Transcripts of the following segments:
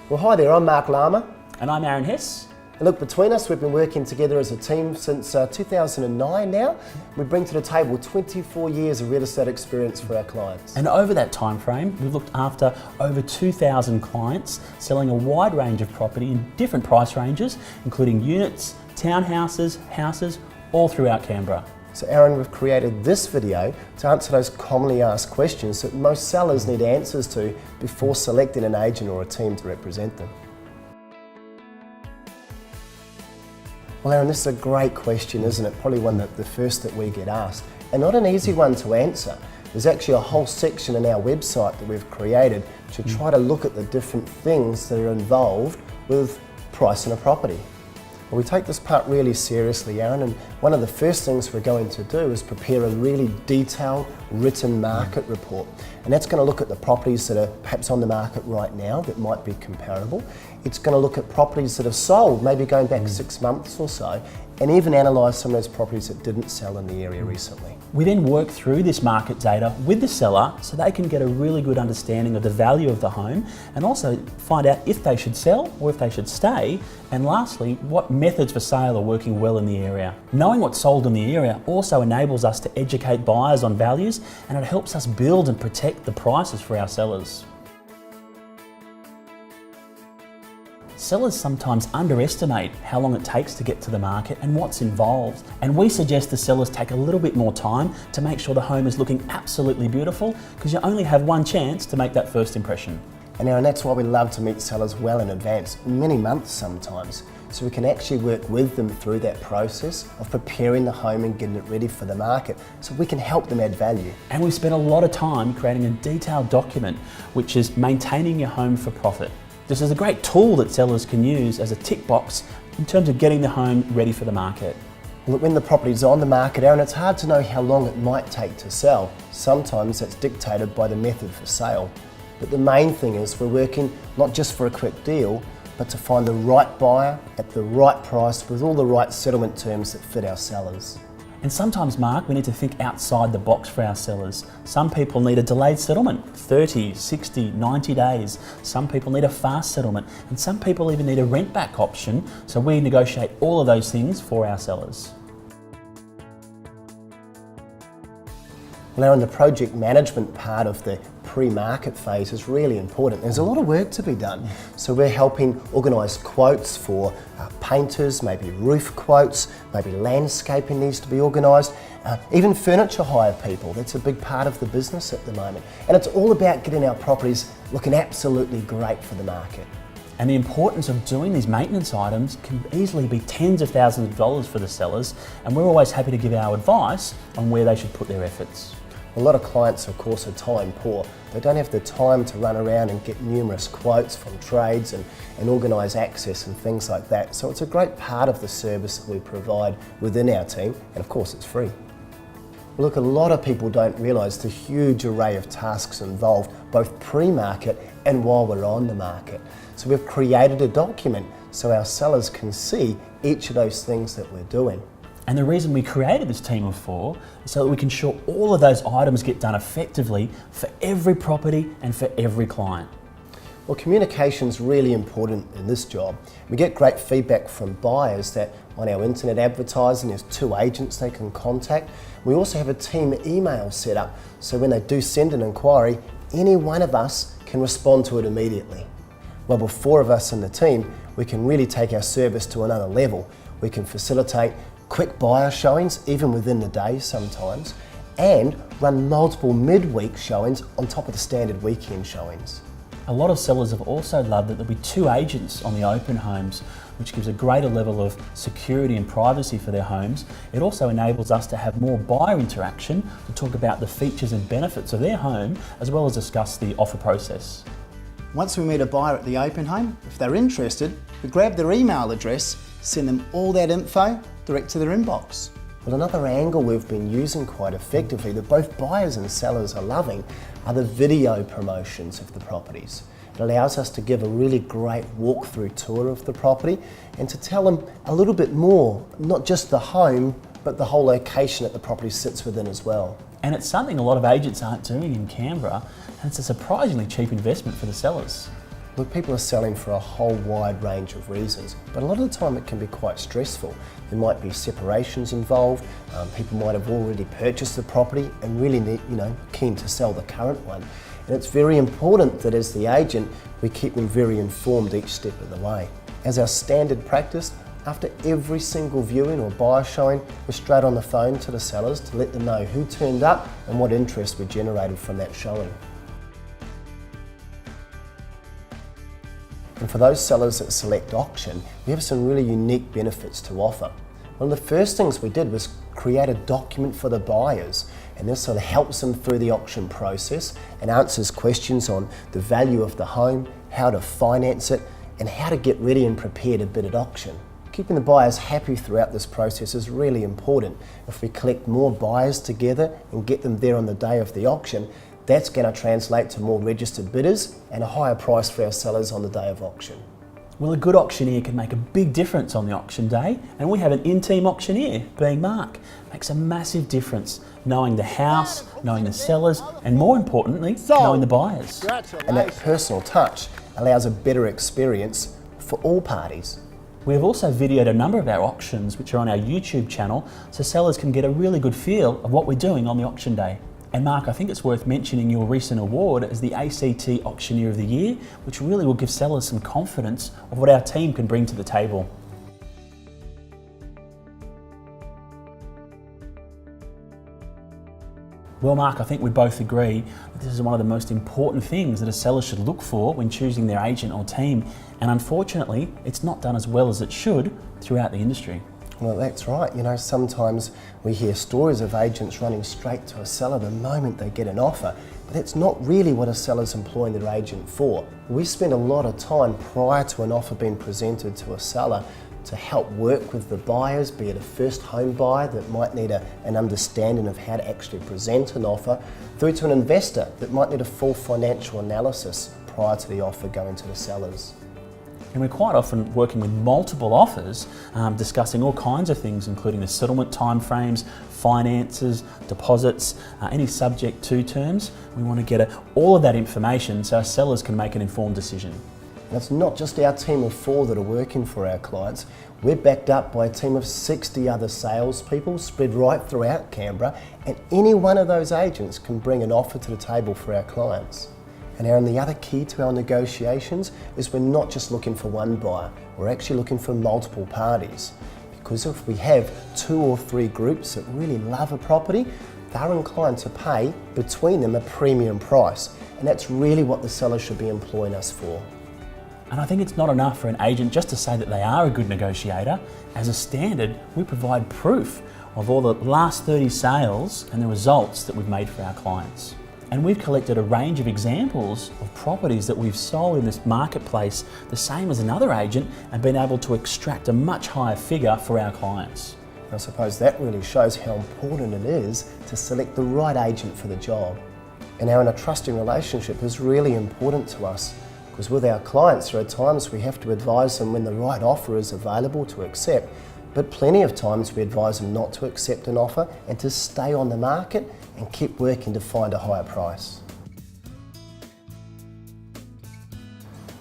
Well, hi there, I'm Mark Lama. And I'm Aaron Hess. And look, between us, we've been working together as a team since 2009 now. We bring to the table 24 years of real estate experience for our clients. And over that time frame, we've looked after over 2,000 clients, selling a wide range of property in different price ranges, including units, townhouses, houses, all throughout Canberra. So Aaron, we've created this video to answer those commonly asked questions that most sellers need answers to before selecting an agent or a team to represent them. Well Aaron, this is a great question, isn't it? Probably one that the first that we get asked, and not an easy one to answer. There's actually a whole section in our website that we've created to try to look at the different things that are involved with pricing a property. Well, we take this part really seriously, Aaron, and one of the first things we're going to do is prepare a really detailed written market report. And that's going to look at the properties that are perhaps on the market right now that might be comparable. It's going to look at properties that have sold, maybe going back 6 months or so, and even analyse some of those properties that didn't sell in the area recently. We then work through this market data with the seller so they can get a really good understanding of the value of the home and also find out if they should sell or if they should stay, and lastly, what methods for sale are working well in the area. Knowing what's sold in the area also enables us to educate buyers on values, and it helps us build and protect the prices for our sellers. Sellers sometimes underestimate how long it takes to get to the market and what's involved. And we suggest the sellers take a little bit more time to make sure the home is looking absolutely beautiful, because you only have one chance to make that first impression. And that's why we love to meet sellers well in advance, many months sometimes, so we can actually work with them through that process of preparing the home and getting it ready for the market, so we can help them add value. And we spent a lot of time creating a detailed document, which is maintaining your home for profit. This is a great tool that sellers can use as a tick box in terms of getting the home ready for the market. Look, when the property's on the market, Aaron, it's hard to know how long it might take to sell. Sometimes that's dictated by the method for sale. But the main thing is we're working not just for a quick deal, but to find the right buyer at the right price with all the right settlement terms that fit our sellers. And sometimes, Mark, we need to think outside the box for our sellers. Some people need a delayed settlement, 30, 60, 90 days. Some people need a fast settlement, and some people even need a rent back option, so we negotiate all of those things for our sellers. Now, in the project management part of the pre-market phase is really important. There's a lot of work to be done. So we're helping organise quotes for painters, maybe roof quotes, maybe landscaping needs to be organised, even furniture hire people. That's a big part of the business at the moment. And it's all about getting our properties looking absolutely great for the market. And the importance of doing these maintenance items can easily be tens of thousands of dollars for the sellers, and we're always happy to give our advice on where they should put their efforts. A lot of clients, of course, are time poor. They don't have the time to run around and get numerous quotes from trades and organise access and things like that. So it's a great part of the service that we provide within our team, and of course it's free. Look, a lot of people don't realise the huge array of tasks involved, both pre-market and while we're on the market. So we've created a document so our sellers can see each of those things that we're doing. And the reason we created this team of 4 is so that we can ensure all of those items get done effectively for every property and for every client. Well, communication's really important in this job. We get great feedback from buyers that on our internet advertising there's 2 agents they can contact. We also have a team email set up, so when they do send an inquiry, any one of us can respond to it immediately. Well, with 4 of us in the team, we can really take our service to another level. We can facilitate quick buyer showings, even within the day sometimes, and run multiple midweek showings on top of the standard weekend showings. A lot of sellers have also loved that there'll be 2 agents on the open homes, which gives a greater level of security and privacy for their homes. It also enables us to have more buyer interaction to talk about the features and benefits of their home, as well as discuss the offer process. Once we meet a buyer at the open home, if they're interested, we grab their email address, send them all that info direct to their inbox. Well, another angle we've been using quite effectively that both buyers and sellers are loving are the video promotions of the properties. It allows us to give a really great walkthrough tour of the property and to tell them a little bit more, not just the home, but the whole location that the property sits within as well. And it's something a lot of agents aren't doing in Canberra, and it's a surprisingly cheap investment for the sellers. Look, people are selling for a whole wide range of reasons, but a lot of the time it can be quite stressful. There might be separations involved, people might have already purchased the property and really need, keen to sell the current one. And it's very important that as the agent, we keep them very informed each step of the way. As our standard practice, after every single viewing or buyer showing, we're straight on the phone to the sellers to let them know who turned up and what interest we generated from that showing. And for those sellers that select auction, we have some really unique benefits to offer. One of the first things we did was create a document for the buyers, and this sort of helps them through the auction process and answers questions on the value of the home, how to finance it, and how to get ready and prepare to bid at auction. Keeping the buyers happy throughout this process is really important. If we collect more buyers together and get them there on the day of the auction, that's going to translate to more registered bidders and a higher price for our sellers on the day of auction. Well, a good auctioneer can make a big difference on the auction day, and we have an in-team auctioneer, being Mark. Makes a massive difference knowing the house, knowing the sellers, and more importantly, knowing the buyers. And that personal touch allows a better experience for all parties. We have also videoed a number of our auctions which are on our YouTube channel, so sellers can get a really good feel of what we're doing on the auction day. And Mark, I think it's worth mentioning your recent award as the ACT Auctioneer of the Year, which really will give sellers some confidence of what our team can bring to the table. Well, Mark, I think we both agree that this is one of the most important things that a seller should look for when choosing their agent or team. And unfortunately, it's not done as well as it should throughout the industry. Well, that's right. Sometimes we hear stories of agents running straight to a seller the moment they get an offer, but that's not really what a seller's employing their agent for. We spend a lot of time prior to an offer being presented to a seller to help work with the buyers, be it a first home buyer that might need an understanding of how to actually present an offer, through to an investor that might need a full financial analysis prior to the offer going to the sellers. And we're quite often working with multiple offers, discussing all kinds of things, including the settlement timeframes, finances, deposits, any subject to terms. We want to get all of that information so our sellers can make an informed decision. And it's not just our team of 4 that are working for our clients. We're backed up by a team of 60 other salespeople spread right throughout Canberra, and any one of those agents can bring an offer to the table for our clients. And Aaron, the other key to our negotiations is we're not just looking for one buyer, we're actually looking for multiple parties. Because if we have 2 or 3 groups that really love a property, they're inclined to pay between them a premium price. And that's really what the seller should be employing us for. And I think it's not enough for an agent just to say that they are a good negotiator. As a standard, we provide proof of all the last 30 sales and the results that we've made for our clients. And we've collected a range of examples of properties that we've sold in this marketplace the same as another agent and been able to extract a much higher figure for our clients. I suppose that really shows how important it is to select the right agent for the job. And Aaron, a trusting relationship is really important to us, because with our clients there are times we have to advise them when the right offer is available to accept, but plenty of times we advise them not to accept an offer and to stay on the market and keep working to find a higher price.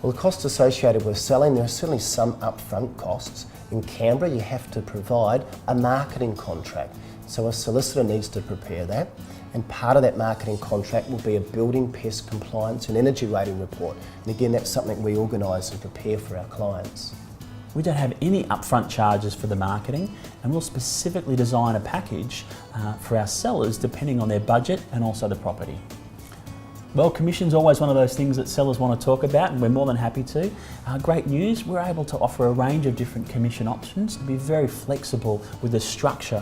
Well, the costs associated with selling, there are certainly some upfront costs. In Canberra, you have to provide a marketing contract. So a solicitor needs to prepare that, and part of that marketing contract will be a building pest compliance and energy rating report. And again, that's something we organise and prepare for our clients. We don't have any upfront charges for the marketing, and we'll specifically design a package for our sellers depending on their budget and also the property. Well, commission's always one of those things that sellers want to talk about, and we're more than happy to. Great news, we're able to offer a range of different commission options and be very flexible with the structure,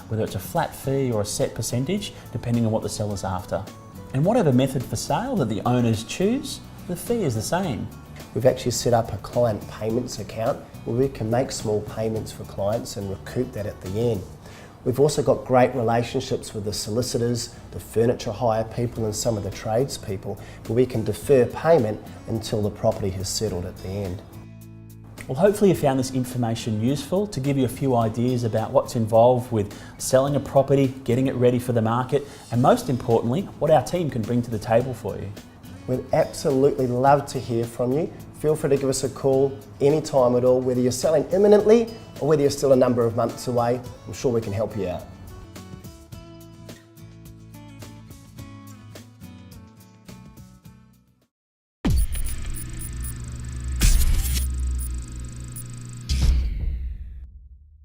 whether it's a flat fee or a set percentage, depending on what the seller's after. And whatever method for sale that the owners choose, the fee is the same. We've actually set up a client payments account where we can make small payments for clients and recoup that at the end. We've also got great relationships with the solicitors, the furniture hire people and some of the tradespeople, where we can defer payment until the property has settled at the end. Well, hopefully you found this information useful to give you a few ideas about what's involved with selling a property, getting it ready for the market, and most importantly, what our team can bring to the table for you. We'd absolutely love to hear from you. Feel free to give us a call anytime at all, whether you're selling imminently or whether you're still a number of months away. I'm sure we can help you out.